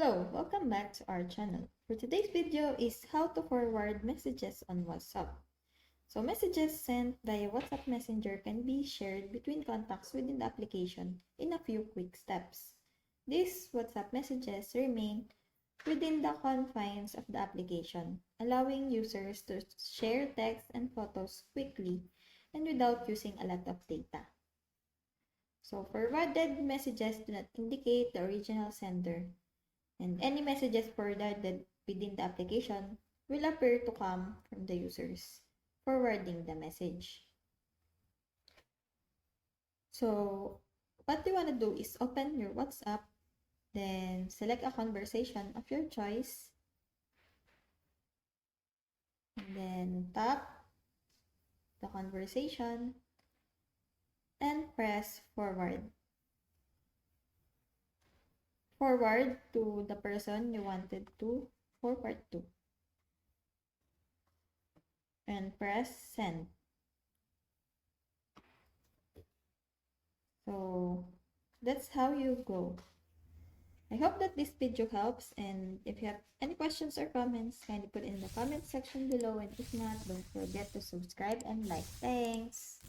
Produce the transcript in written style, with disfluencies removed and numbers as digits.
Hello, welcome back to our channel. For today's video is how to forward messages on WhatsApp. So messages sent via WhatsApp Messenger can be shared between contacts within the application in a few quick steps. These WhatsApp messages remain within the confines of the application, allowing users to share text and photos quickly and without using a lot of data. So forwarded messages do not indicate the original sender, and any messages forwarded within the application will appear to come from the users forwarding the message. So what you want to do is open your WhatsApp, then select a conversation of your choice, and then tap the conversation and press forward. Forward to the person you wanted to forward to. And press send. So that's how you go. I hope that this video helps, and if you have any questions or comments, kindly put in the comment section below, and if not, don't forget to subscribe and like. Thanks!